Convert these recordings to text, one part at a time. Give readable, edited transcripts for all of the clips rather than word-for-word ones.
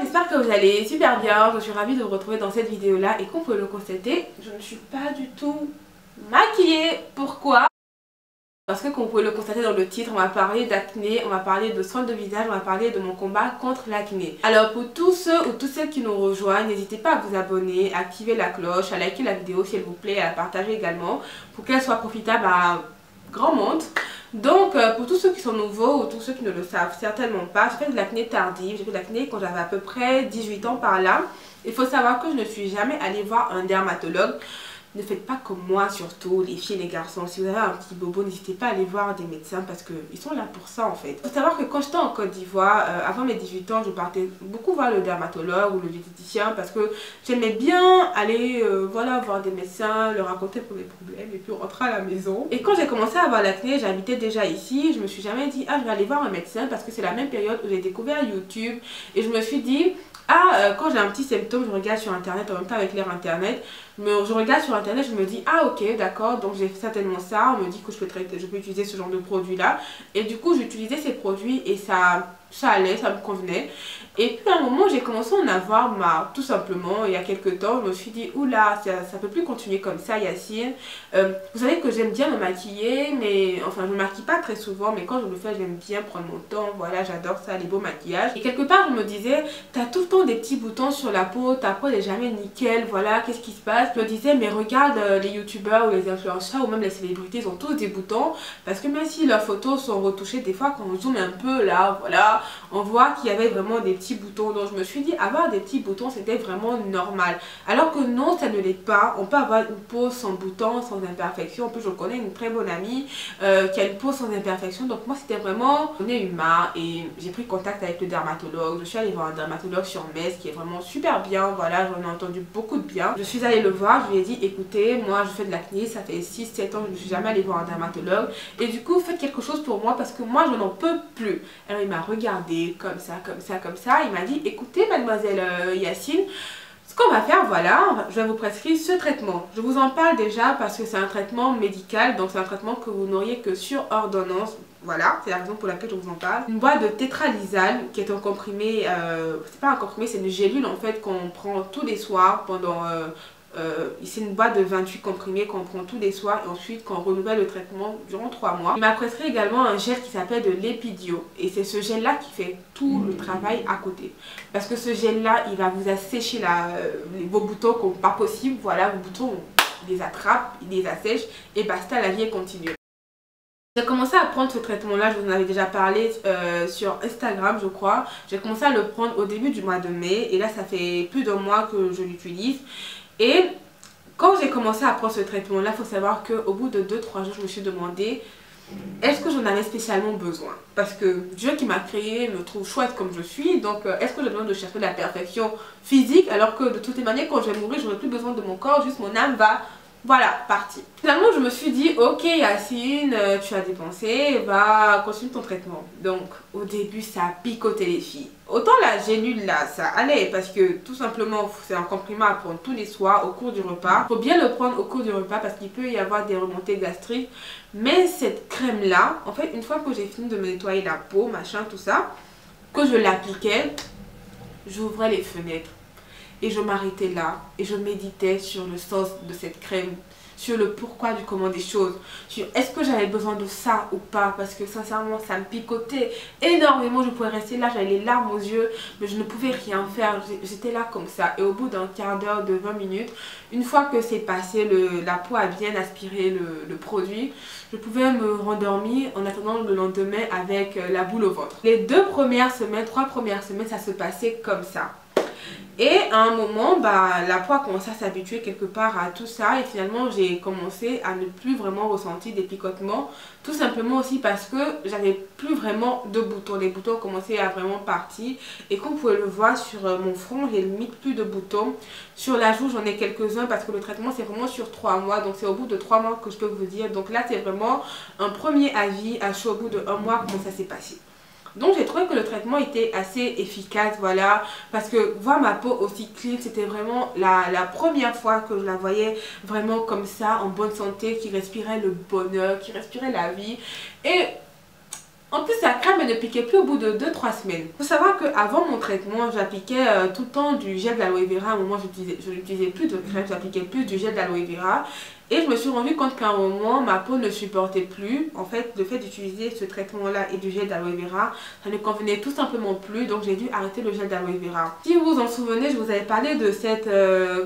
j'espère que vous allez super bien. Je suis ravie de vous retrouver dans cette vidéo là et comme vous pouvez le constater, je ne suis pas du tout maquillée. Pourquoi? Parce que comme vous pouvez le constater dans le titre, on va parler d'acné, on va parler de soins de visage, on va parler de mon combat contre l'acné. Alors pour tous ceux ou toutes celles qui nous rejoignent, n'hésitez pas à vous abonner, à activer la cloche, à liker la vidéo s'il vous plaît, à la partager également pour qu'elle soit profitable à grand monde. Donc pour tous ceux qui sont nouveaux ou tous ceux qui ne le savent certainement pas, j'ai fait de l'acné tardive, j'ai fait de l'acné quand j'avais à peu près 18 ans par là. Il faut savoir que je ne suis jamais allée voir un dermatologue. Ne faites pas comme moi, surtout les filles et les garçons. Si vous avez un petit bobo, n'hésitez pas à aller voir des médecins parce qu'ils sont là pour ça en fait. Il faut savoir que quand j'étais en Côte d'Ivoire, avant mes 18 ans, je partais beaucoup voir le dermatologue ou le diététicien parce que j'aimais bien aller voilà, voir des médecins, leur raconter pour mes problèmes et puis rentrer à la maison. Et quand j'ai commencé à avoir l'acné, j'habitais déjà ici, je me suis jamais dit ah je vais aller voir un médecin parce que c'est la même période où j'ai découvert YouTube et je me suis dit quand j'ai un petit symptôme, je regarde sur internet en même temps avec l'ère internet. Je regarde sur internet, je me dis ah ok d'accord, donc j'ai certainement ça. On me dit que je peux utiliser ce genre de produit là. Et du coup j'utilisais ces produits et ça allait, ça me convenait. Et puis à un moment j'ai commencé à en avoir marre, tout simplement. Il y a quelques temps, je me suis dit oula, ça peut plus continuer comme ça Yacine. Vous savez que j'aime bien me maquiller, mais enfin je me maquille pas très souvent, mais quand je le fais j'aime bien prendre mon temps. Voilà, j'adore ça, les beaux maquillages. Et quelque part je me disais, t'as tout le temps des petits boutons sur la peau, ta peau n'est jamais nickel, voilà, qu'est-ce qui se passe? Je me disais mais regarde les youtubeurs ou les influenceurs ou même les célébrités, ils ont tous des boutons, parce que même si leurs photos sont retouchées, des fois quand on zoome un peu là, voilà, on voit qu'il y avait vraiment des petits boutons. Donc je me suis dit avoir des petits boutons c'était vraiment normal, alors que non, ça ne l'est pas. On peut avoir une peau sans boutons, sans imperfection. En plus je connais une très bonne amie qui a une peau sans imperfection. Donc moi c'était vraiment, j'en ai eu marre et j'ai pris contact avec le dermatologue. Je suis allée voir un dermatologue sur Metz qui est vraiment super bien, voilà, j'en ai entendu beaucoup de bien. Je suis allée le voir, je lui ai dit écoutez, moi je fais de l'acné, ça fait 6-7 ans que je ne suis jamais allée voir un dermatologue et du coup faites quelque chose pour moi parce que moi je n'en peux plus. Alors il m'a regardé comme ça, comme ça, comme ça, il m'a dit écoutez mademoiselle Yacine, ce qu'on va faire, voilà, je vais vous prescrire ce traitement. Je vous en parle déjà parce que c'est un traitement médical, donc c'est un traitement que vous n'auriez que sur ordonnance. Voilà, c'est la raison pour laquelle je vous en parle. Une boîte de tétralysal qui est un comprimé, c'est pas un comprimé, c'est une gélule en fait qu'on prend tous les soirs pendant... c'est une boîte de 28 comprimés qu'on prend tous les soirs et ensuite qu'on renouvelle le traitement durant 3 mois. Il m'a prescrit également un gel qui s'appelle de l'Epidio et c'est ce gel là qui fait tout le travail à côté. Parce que ce gel là il va vous assécher vos boutons comme pas possible. Voilà, vos boutons il les attrape, il les assèche et basta, la vie est continue. J'ai commencé à prendre ce traitement-là, je vous en avais déjà parlé sur Instagram je crois. J'ai commencé à le prendre au début du mois de mai et là ça fait plus d'un mois que je l'utilise. Et quand j'ai commencé à prendre ce traitement-là, il faut savoir qu'au bout de 2-3 jours, je me suis demandé est-ce que j'en avais spécialement besoin? Parce que Dieu qui m'a créé me trouve chouette comme je suis, donc est-ce que j'ai besoin de chercher la perfection physique alors que de toutes les manières quand je vais mourir, j'aurai plus besoin de mon corps, juste mon âme va... Voilà, parti. Finalement, je me suis dit, ok Yacine, tu as dépensé, va continuer ton traitement. Donc, au début, ça a picoté les filles. Autant la gélule là, ça allait parce que tout simplement, c'est un comprimé à prendre tous les soirs au cours du repas. Il faut bien le prendre au cours du repas parce qu'il peut y avoir des remontées gastriques. Mais cette crème là, en fait, une fois que j'ai fini de me nettoyer la peau, machin, tout ça, que je l'appliquais, j'ouvrais les fenêtres. Et je m'arrêtais là et je méditais sur le sens de cette crème, sur le pourquoi du comment des choses, sur est-ce que j'avais besoin de ça ou pas, parce que sincèrement ça me picotait énormément. Je pouvais rester là, j'avais les larmes aux yeux, mais je ne pouvais rien faire, j'étais là comme ça. Et au bout d'un quart d'heure, de 20 minutes, une fois que c'est passé, la peau a bien aspiré le produit, je pouvais me rendormir en attendant le lendemain avec la boule au ventre. Les 3 premières semaines, ça se passait comme ça. Et à un moment, la peau a commencé à s'habituer quelque part à tout ça et finalement j'ai commencé à ne plus vraiment ressentir des picotements. Tout simplement aussi parce que j'avais plus vraiment de boutons. Les boutons commençaient à vraiment partir et comme vous pouvez le voir sur mon front, j'ai limite plus de boutons. Sur la joue, j'en ai quelques-uns parce que le traitement c'est vraiment sur 3 mois. Donc c'est au bout de 3 mois que je peux vous dire. Donc là c'est vraiment un premier avis à chaud au bout de 1 mois comment ça s'est passé. Donc j'ai trouvé que le traitement était assez efficace, voilà, parce que voir ma peau aussi clean, c'était vraiment la première fois que je la voyais vraiment comme ça, en bonne santé, qui respirait le bonheur, qui respirait la vie. Et En plus, la crème elle ne piquait plus au bout de 2-3 semaines. Il faut savoir qu'avant mon traitement, j'appliquais tout le temps du gel d'aloe vera. À un moment, je n'utilisais plus de crème, j'appliquais plus du gel d'aloe vera. Et je me suis rendu compte qu'à un moment, ma peau ne supportait plus. En fait, le fait d'utiliser ce traitement-là et du gel d'aloe vera, ça ne convenait tout simplement plus. Donc, j'ai dû arrêter le gel d'aloe vera. Si vous vous en souvenez, je vous avais parlé de cette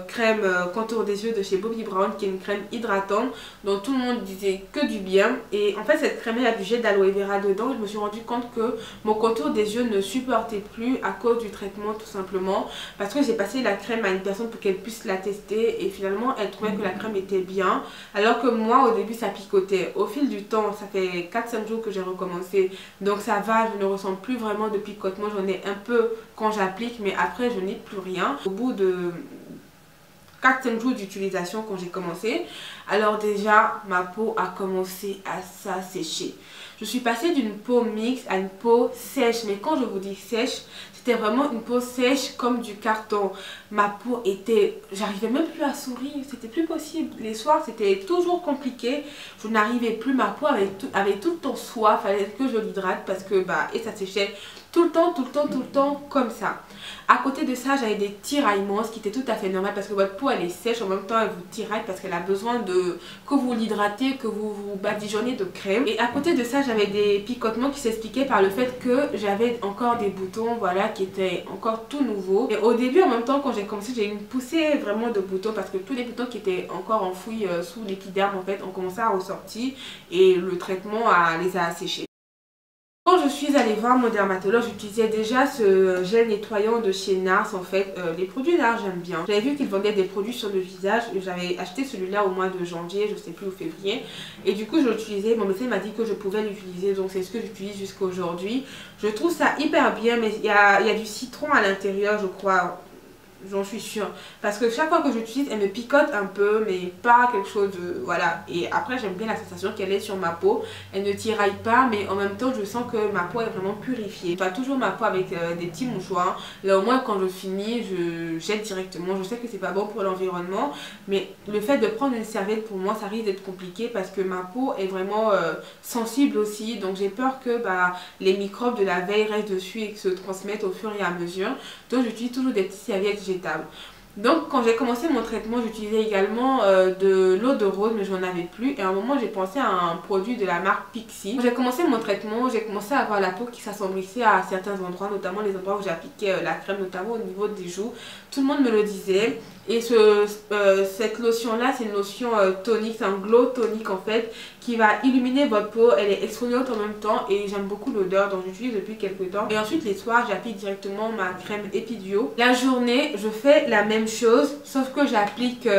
crème contour des yeux de chez Bobbi Brown, qui est une crème hydratante dont tout le monde disait que du bien. Et en fait, cette crème, il y a du gel d'aloe vera dedans. Je me suis rendu compte que mon contour des yeux ne supportait plus à cause du traitement, tout simplement. Parce que j'ai passé la crème à une personne pour qu'elle puisse la tester. Et finalement, elle trouvait que la crème était bien. Alors que moi au début ça picotait. Au fil du temps, ça fait 4-5 jours que j'ai recommencé, donc ça va, je ne ressens plus vraiment de picotement. J'en ai un peu quand j'applique, mais après je n'ai plus rien. Au bout de 4-5 jours d'utilisation quand j'ai commencé, alors déjà ma peau a commencé à s'assécher. Je suis passée d'une peau mixte à une peau sèche, mais quand je vous dis sèche, c'était vraiment une peau sèche comme du carton. Ma peau était... J'arrivais même plus à sourire, c'était plus possible. Les soirs, c'était toujours compliqué. Je n'arrivais plus, ma peau avait tout le temps soif, il fallait que je l'hydrate parce que et ça séchait tout le temps comme ça. À côté de ça, j'avais des tiraillements, ce qui était tout à fait normal parce que votre peau elle est sèche, en même temps elle vous tiraille parce qu'elle a besoin que vous l'hydratez, que vous vous badigeonnez de crème. Et à côté de ça, j'avais des picotements qui s'expliquaient par le fait que j'avais encore des boutons, voilà, qui étaient encore tout nouveaux. Et au début, en même temps, quand j'ai commencé, j'ai eu une poussée vraiment de boutons parce que tous les boutons qui étaient encore enfouis sous l'épiderme, en fait, ont commencé à ressortir et le traitement les a asséchés. Quand je suis allée voir mon dermatologue, j'utilisais déjà ce gel nettoyant de chez NARS. En fait, les produits NARS j'aime bien. J'avais vu qu'ils vendaient des produits sur le visage. J'avais acheté celui-là au mois de janvier, je sais plus, ou février. Et du coup, je l'utilisais. Mon médecin m'a dit que je pouvais l'utiliser, donc c'est ce que j'utilise jusqu'à aujourd'hui. Je trouve ça hyper bien, mais il y a du citron à l'intérieur, je crois. J'en suis sûre. Parce que chaque fois que j'utilise, elle me picote un peu, mais pas quelque chose de... Voilà. Et après, j'aime bien la sensation qu'elle est sur ma peau. Elle ne tiraille pas, mais en même temps, je sens que ma peau est vraiment purifiée. Je fais toujours ma peau avec des petits mouchoirs. Là, au moins, quand je finis, je jette directement. Je sais que c'est pas bon pour l'environnement, mais le fait de prendre une serviette, pour moi, ça risque d'être compliqué parce que ma peau est vraiment sensible aussi. Donc, j'ai peur que les microbes de la veille restent dessus et que se transmettent au fur et à mesure. Donc, j'utilise toujours des petites serviettes végétales. Donc quand j'ai commencé mon traitement, j'utilisais également de l'eau de rose, mais je n'en avais plus. Et à un moment, j'ai pensé à un produit de la marque Pixi. Quand j'ai commencé mon traitement, j'ai commencé à avoir la peau qui s'assombrissait à certains endroits, notamment les endroits où j'appliquais la crème, notamment au niveau des joues. Tout le monde me le disait. Et cette lotion là, c'est une lotion tonique, c'est un glow tonique en fait, qui va illuminer votre peau. Elle est exfoliante en même temps et j'aime beaucoup l'odeur, donc j'utilise depuis quelques temps. Et ensuite les soirs, j'applique directement ma crème Epiduo. La journée, je fais la même chose, sauf que j'applique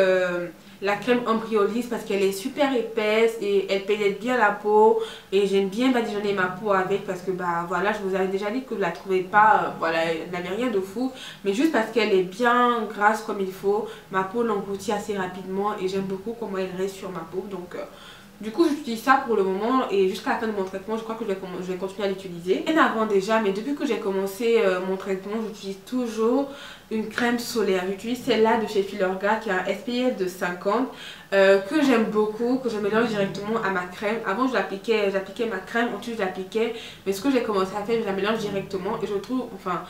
la crème Embryolisse parce qu'elle est super épaisse et elle pénètre bien la peau. Et j'aime bien badigeonner ma peau avec parce que voilà, je vous avais déjà dit que je la trouvais pas, voilà, elle n'avait rien de fou. Mais juste parce qu'elle est bien grasse comme il faut, ma peau l'engloutit assez rapidement et j'aime beaucoup comment elle reste sur ma peau. Donc du coup j'utilise ça pour le moment et jusqu'à la fin de mon traitement je crois que je vais continuer à l'utiliser. Bien avant déjà, mais depuis que j'ai commencé mon traitement, j'utilise toujours une crème solaire. J'utilise celle-là de chez Filorga qui a un SPF de 50 que j'aime beaucoup, que je mélange directement à ma crème. Avant j'appliquais ma crème, ensuite je l'appliquais, mais ce que j'ai commencé à faire, je la mélange directement et je trouve, enfin...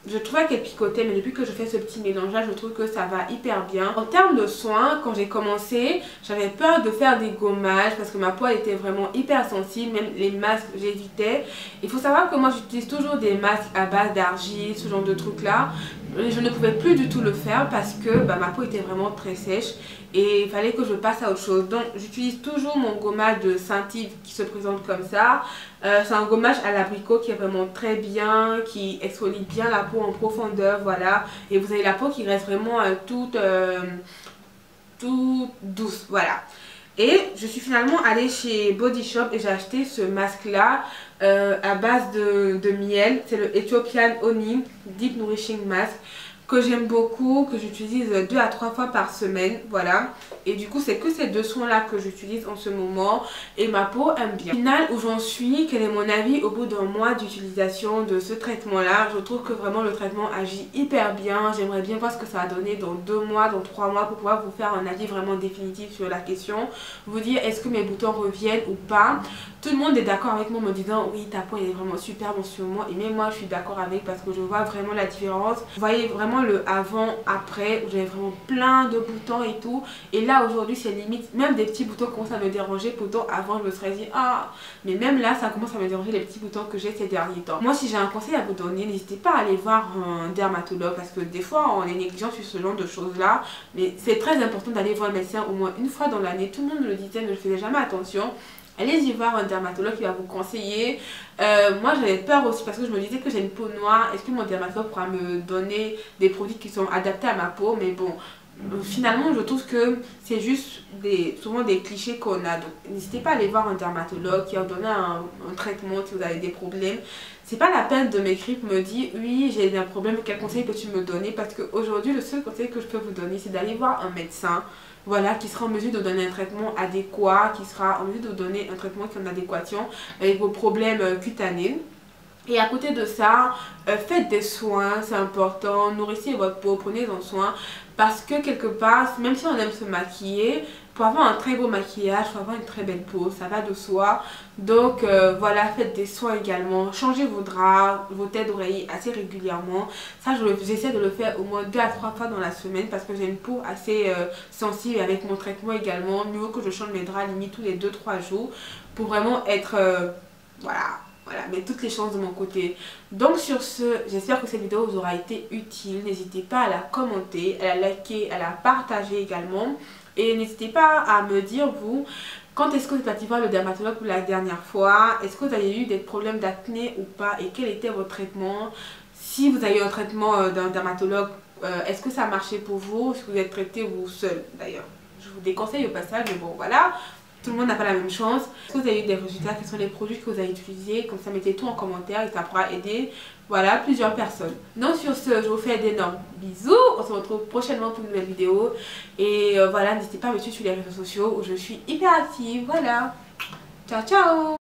Je trouvais qu'elle picotait, mais depuis que je fais ce petit mélange là, je trouve que ça va hyper bien. En termes de soins, quand j'ai commencé, j'avais peur de faire des gommages parce que ma peau était vraiment hyper sensible. Même les masques, j'évitais. Il faut savoir que moi j'utilise toujours des masques à base d'argile, ce genre de trucs là. Je ne pouvais plus du tout le faire parce que ma peau était vraiment très sèche et il fallait que je passe à autre chose. Donc j'utilise toujours mon gommage de Saint-Yves qui se présente comme ça. C'est un gommage à l'abricot qui est vraiment très bien, qui exfolie bien la peau en profondeur, voilà. Et vous avez la peau qui reste vraiment toute douce, voilà. Et je suis finalement allée chez Body Shop et j'ai acheté ce masque là à base de miel. C'est le Ethiopian Honey Deep Nourishing Mask que j'aime beaucoup, que j'utilise 2 à 3 fois par semaine, voilà. Et du coup c'est que ces 2 soins là que j'utilise en ce moment et ma peau aime bien. Au final, où j'en suis, quel est mon avis au bout d'un mois d'utilisation de ce traitement là? Je trouve que vraiment le traitement agit hyper bien. J'aimerais bien voir ce que ça va donner dans 2 mois, dans 3 mois pour pouvoir vous faire un avis vraiment définitif sur la question. Vous dire est-ce que mes boutons reviennent ou pas. Tout le monde est d'accord avec moi en me disant oui, ta peau elle est vraiment superbe en ce moment, et même moi je suis d'accord avec, parce que je vois vraiment la différence. Vous voyez vraiment le avant après où j'avais vraiment plein de boutons et tout, et là aujourd'hui c'est limite même des petits boutons commencent à me déranger. Pourtant avant je me serais dit ah, mais même là ça commence à me déranger les petits boutons que j'ai ces derniers temps. Moi si j'ai un conseil à vous donner, n'hésitez pas à aller voir un dermatologue, parce que des fois on est négligent sur ce genre de choses là, mais c'est très important d'aller voir un médecin au moins une fois dans l'année. Tout le monde me le disait mais je faisais jamais attention. Allez-y voir un dermatologue qui va vous conseiller. Moi j'avais peur aussi parce que je me disais que j'ai une peau noire. Est-ce que mon dermatologue pourra me donner des produits qui sont adaptés à ma peau? Mais bon, finalement je trouve que c'est juste souvent des clichés qu'on a. Donc n'hésitez pas à aller voir un dermatologue qui va vous donner un traitement si vous avez des problèmes. C'est pas la peine de m'écrire pour me dire oui j'ai un problème, quel conseil peux-tu me donner? Parce qu'aujourd'hui le seul conseil que je peux vous donner c'est d'aller voir un médecin. Voilà, qui sera en mesure de donner un traitement adéquat, qui sera en mesure de donner un traitement qui est en adéquation avec vos problèmes cutanés. Et à côté de ça, faites des soins, c'est important, nourrissez votre peau, prenez-en soin, parce que quelque part, même si on aime se maquiller, pour avoir un très beau maquillage, pour avoir une très belle peau, ça va de soi. Donc voilà, faites des soins également, changez vos draps, vos têtes d'oreiller assez régulièrement. Ça, j'essaie de le faire au moins 2 à 3 fois dans la semaine, parce que j'ai une peau assez sensible, avec mon traitement également. Mieux que je change mes draps limite tous les 2-3 jours, pour vraiment être, voilà, mais toutes les chances de mon côté. Donc sur ce, j'espère que cette vidéo vous aura été utile. N'hésitez pas à la commenter, à la liker, à la partager également. Et n'hésitez pas à me dire vous, quand est-ce que vous êtes parti voir le dermatologue pour la dernière fois? Est-ce que vous avez eu des problèmes d'acné ou pas? Et quel était votre traitement? Si vous avez eu un traitement d'un dermatologue, est-ce que ça a marché pour vous? Est-ce que vous êtes traité vous seul d'ailleurs? Je vous déconseille au passage, mais bon voilà. Tout le monde n'a pas la même chance. Est-ce que vous avez eu des résultats? Quels sont les produits que vous avez utilisés? Comme ça, mettez tout en commentaire et ça pourra aider, voilà, plusieurs personnes. Donc sur ce, je vous fais d'énormes bisous. On se retrouve prochainement pour une nouvelle vidéo. Et voilà, n'hésitez pas à me suivre sur les réseaux sociaux où je suis hyper active. Voilà. Ciao, ciao!